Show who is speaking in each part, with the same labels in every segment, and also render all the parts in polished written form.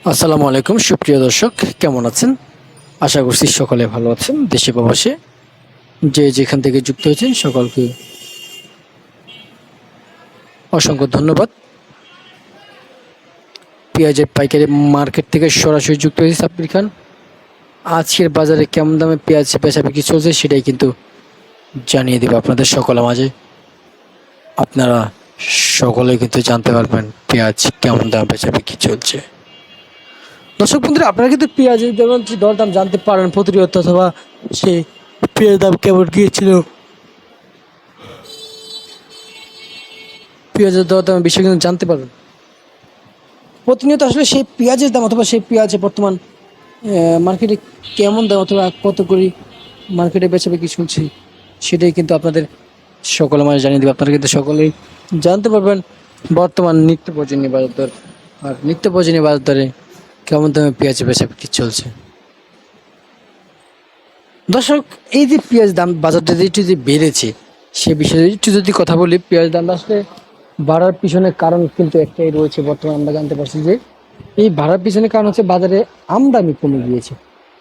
Speaker 1: আসসালামু আলাইকুম সুপ্রিয় দর্শক, কেমন আছেন? আশা করছি সকলে ভালো আছেন। দেশে প্রবাসে যে যেখান থেকে যুক্ত হয়েছেন সকলকে অসংখ্য ধন্যবাদ। পেঁয়াজের পাইকারি মার্কেট থেকে সরাসরি যুক্ত হয়েছে সাব্বির খান। আজকের বাজারে কেমন দামে পেঁয়াজ বেচাবিক্রি চলছে সেটাই কিন্তু জানিয়ে দেব আপনাদের সকলের মাঝে। আপনারা সকলে কিন্তু জানতে পারবেন পেঁয়াজ কেমন দাম বেচাবিক্রি চলছে। দর্শক বন্ধুরা, আপনারা কিন্তু পেঁয়াজের দরদাম জানতে পারেন প্রতিনিয়ত, অথবা সেই পেঁয়াজের দাম কেমন গিয়েছিল, পেঁয়াজের দরদাম বিষয়ে কিন্তু জানতে পারবেন প্রতিনিয়ত। আসলে সেই পেঁয়াজের দাম অথবা সেই পেঁয়াজের বর্তমান মার্কেটে কেমন দাম অথবা কত করে মার্কেটে বেচাবিক্রি চলছে সেটাই কিন্তু আপনাদের সকলের মাঝে জানিয়ে দেবে। আপনারা কিন্তু সকলেই জানতে পারবেন বর্তমান নিত্য প্রয়োজনীয় বাজার দর, আর নিত্য প্রয়োজনীয় বাজার দরে কেমন দামে পেঁয়াজের বেচাবিক্রি চলছে। দর্শক, এই যে পেঁয়াজ দাম বাজারটা একটু যে বেড়েছে সে বিষয়ে একটু যদি কথা বলি, পেঁয়াজ দাম আসলে বাড়ার পিছনে কারণ কিন্তু একটাই রয়েছে। বর্তমানে আমরা জানতে পারছি যে এই বাড়ার পিছনে কারণ হচ্ছে বাজারে আমদানি কমে গিয়েছে।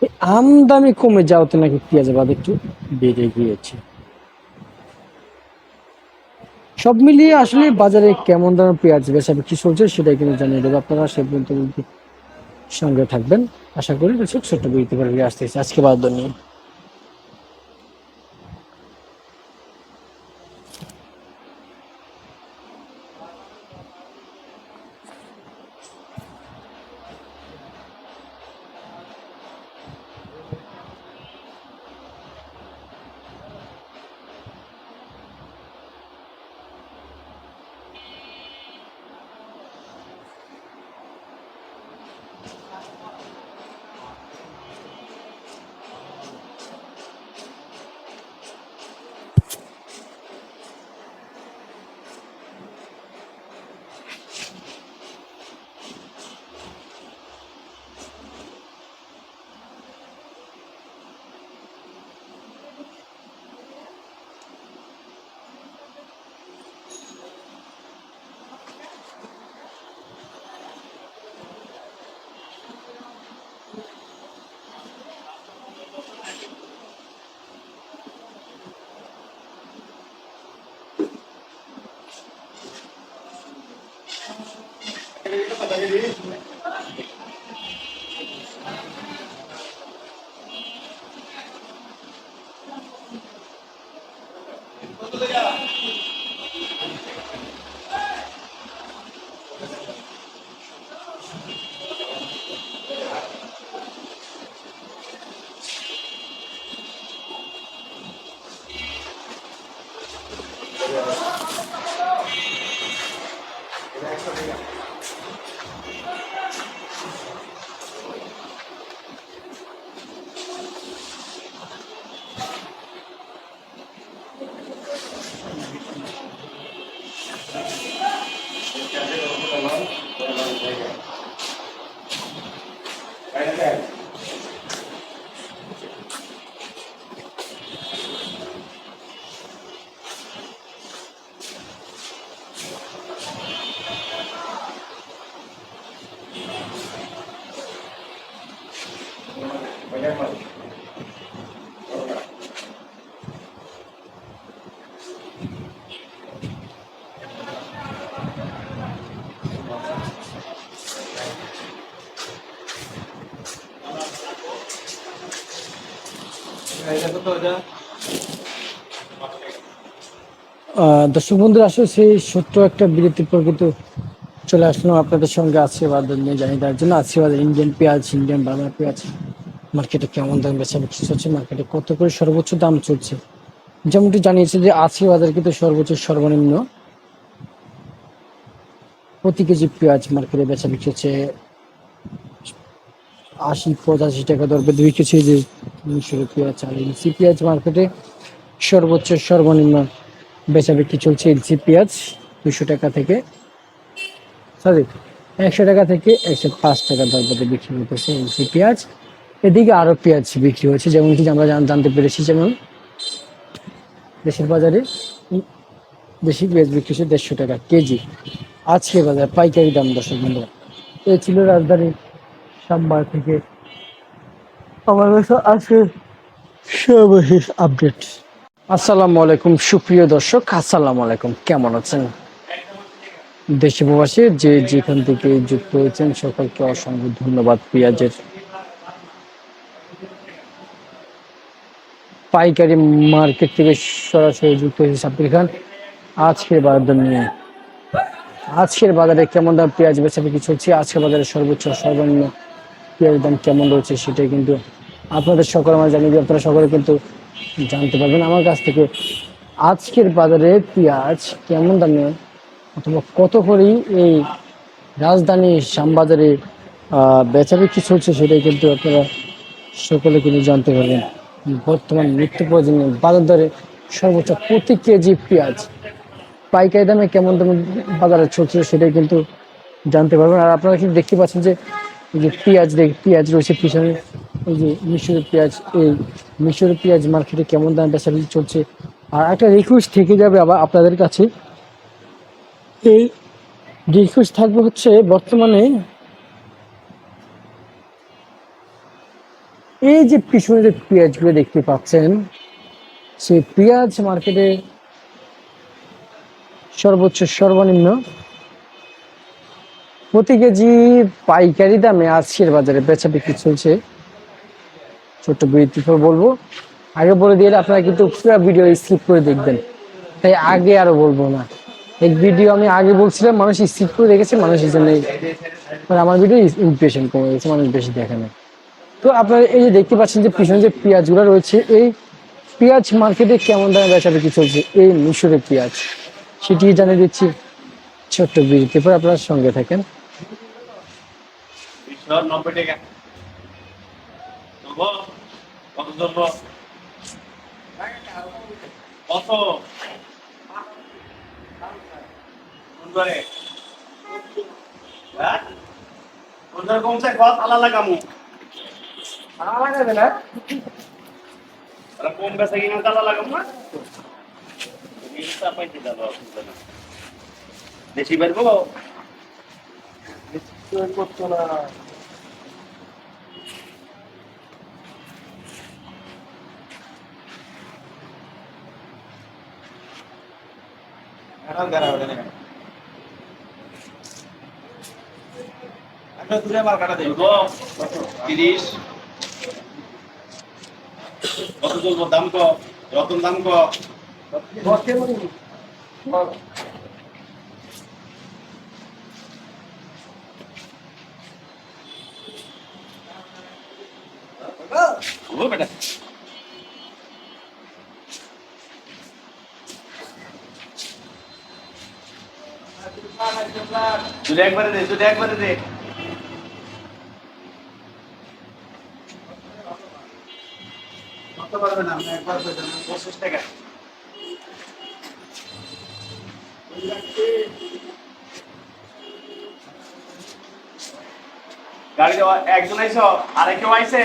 Speaker 1: এই আমদানি কমে যাওয়াতে নাকি পেঁয়াজের বাজার একটু বেড়ে গিয়েছে। সব মিলিয়ে আসলে বাজারে কেমন দামে পেঁয়াজ বেচা বিক্রি চলছে সেটাই কিন্তু জানিয়ে দেবো। আপনারা সে পর্যন্ত সঙ্গে থাকবেন। আশা করি দর্শক ছোট্ট বিরতি করে আসতেছে আজকে বাজার দর নিয়ে। দর্শক বন্ধুরা, আসলে সেই ছোট্ট একটা বিরতির পর কিন্তু চলে আসলাম আপনাদের সঙ্গে আশীর্বাদ নিয়ে জানিয়ে দেওয়ার জন্য। আশীর্বাদ ইন্ডিয়ান পেঁয়াজ, ইন্ডিয়ান বাংলা পেঁয়াজ মার্কেটে কেমন দাম বেচা বিক্রি চলছে, মার্কেটে কত করে সর্বোচ্চ দাম চলছে। যেমনটি জানিয়েছে যে আশীর্বাদের কিন্তু সর্বোচ্চ সর্বনিম্ন প্রতি কেজি পেঁয়াজ মার্কেটে বেচা বিক্রি হচ্ছে ৮০-৮৫ টাকা দরবে 2 কেজি। যে মিশর পেঁয়াজ আর এলসি পেঁয়াজ মার্কেটে সর্বোচ্চ সর্বনিম্ন বেচা বিক্রি চলছে। এলসি পেঁয়াজ 200 টাকা থেকে, সরি 100 টাকা থেকে 105 টাকা দরপদে বিক্রি হতেছে এলসি পেঁয়াজ। এদিকে আরো পেঁয়াজ বিক্রি হচ্ছে, যেমন কি আমরা জানতে পেরেছি, যেমন দেশের বাজারে দেশি পেঁয়াজ বিক্রি হচ্ছে 150 টাকা কেজি আজকে বাজার পাইকারি দাম। দর্শক বন্ধুরা, এই ছিল রাজধানী সোমবার থেকে আমার কাছে আছে সর্বশেষ আপডেট। আসসালামু আলাইকুম সুপ্রিয় দর্শক, আসসালামু আলাইকুম, কেমন আছেন? দেশে প্রবাসী যে যেখান থেকে যুক্ত হয়েছেন সকলকে অসংখ্য ধন্যবাদ। পেঁয়াজের পাইকারি মার্কেট থেকে সরাসরি যুক্ত হয়েছে সাব্বির খান আজকের বাজার নিয়ে। আজকের বাজারে কেমন দাম পেঁয়াজ বেচাবিক্রি চলছে, আজকের বাজারে সর্বোচ্চ সর্বনিম্ন পেঁয়াজের দাম কেমন রয়েছে সেটাই কিন্তু আপনাদের সকলে আমরা জানি যে আপনারা সকলে কিন্তু জানতে পারবেন আমার কাছ থেকে। আজকের বাজারে পেঁয়াজ কেমন দামে অথবা কত করেই এই রাজধানী শ্যামবাজারে বেচাবিক্রি চলছে সেটাই কিন্তু আপনারা সকলে কিন্তু জানতে পারবেন। বর্তমান নিত্য প্রয়োজনীয় বাজার দরে সর্বোচ্চ প্রতি কেজি পেঁয়াজ পাইকারি দামে কেমন দামে বাজারে চলছে সেটাই কিন্তু জানতে পারবেন। আর আপনারা কিন্তু দেখতে পাচ্ছেন যে এই যে পেঁয়াজ রয়েছে পিছনে, এই যে মিশরের পেঁয়াজ, এই মিশরের পেঁয়াজ মার্কেটে কেমন দামে বেচাবিক্রি চলছে। আর একটা রিকোয়েস্ট থেকে যাবে আবার আপনাদের কাছে, এই রিকোয়েস্ট থাকবে হচ্ছে বর্তমানে এই যে পিছনে যে পেঁয়াজগুলো দেখতে পাচ্ছেন সেই পেঁয়াজ মার্কেটে সর্বোচ্চ সর্বনিম্ন প্রতি কেজি পাইকারি দামে আজকের বাজারে বেচা বিক্রি চলছে। ছোট্ট বিরতির পর বলবো, আগে বলে দিয়ে আপনারা কিন্তু পুরো ভিডিও স্কিপ করে দেখবেন, তাই আগে আরো বলবো না। এক ভিডিও আমি আগে বলছিলাম, মানুষ স্কিপ করে দেখেছে, মানুষের জন্য আমার ভিডিও ইমপ্রেশন কমে গেছে, মানুষ বেশি দেখে না। তো আপনারা এই যে দেখতে পাচ্ছেন যে পিছনে যে পেঁয়াজগুলো রয়েছে, এই পেঁয়াজ মার্কেটে কেমন দামে বেচা বিক্রি চলছে এই মিশরের পেঁয়াজ সেটি জানিয়ে দিচ্ছি ছোট্ট বিরতির পর। আপনার সঙ্গে থাকেন।
Speaker 2: কম বেচা কিনা তালা লাগাম না বেশি পারবো করতো না। দূরে মাল কাটা দেব 30 কত চলবো দাম ক রতন দাম ক ও বেটা তুই একবারে দে পারবে না একবার 25 টাকা গাড়ি দেওয়া একজন আইসো আরে কেউ আইসে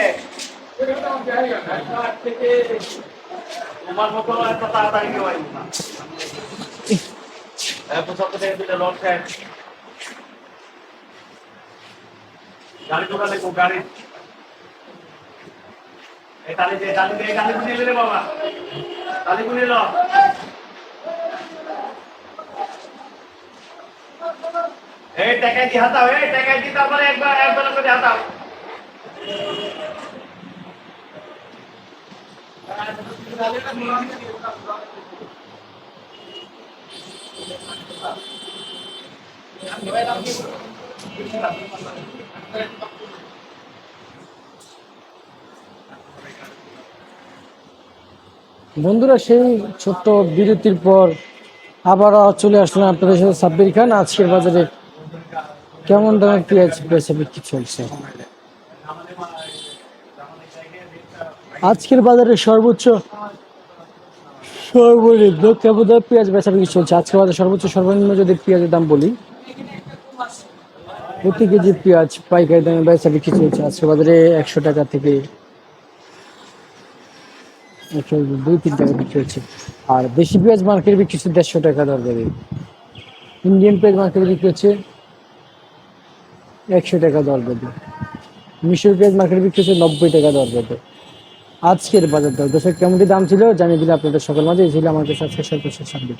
Speaker 2: তোমার মতো এত তাড়াতাড়ি কেউ আইস না গাড়ি ঢোকা দেখো গাড়ি এই তালি গুনে রে বাবা তালি গুনে লো এই টাকা দি হাতাও এই টাকা দি তারপরে একবার করে হাতাও
Speaker 1: বন্ধুরা, সেই ছোট্ট বিরতির পর আবারও চলে আসলাম আপনাদের সাথে সাব্বির খান। আজকের বাজারে কেমন দামের পেঁয়াজ বেচা বিক্রি চলছে। আজকের বাজারে সর্বোচ্চ সর্বনিম্ন কেমন দামে পেঁয়াজ বেচা বিক্রি চলছে। আজকের বাজারে সর্বোচ্চ সর্বনিম্ন যদি পেঁয়াজের দাম বলি, প্রতি কেজি পেঁয়াজ পাইকারি দামে বেচা বিক্রি চলছে আজকের বাজারে 100 টাকা থেকে 102-3 টাকা বিক্রি হচ্ছে। আর দেশি পেঁয়াজ মার্কেটে বিক্রি হচ্ছে 150 টাকা দর করে। ইন্ডিয়ান পেঁয়াজ মার্কেটে বিক্রি হচ্ছে 100 টাকা দর করে। মিশর পেঁয়াজ মার্কেটে বিক্রি হচ্ছে 90 টাকা দর বেঁধে। আজকের বাজার দর দর্শক কেমনটি দাম ছিল জানিয়ে দিলে আপনাদের সকল মাঝে। এই ছিল আমার কাছে আজকে সর্বশেষ আপডেট।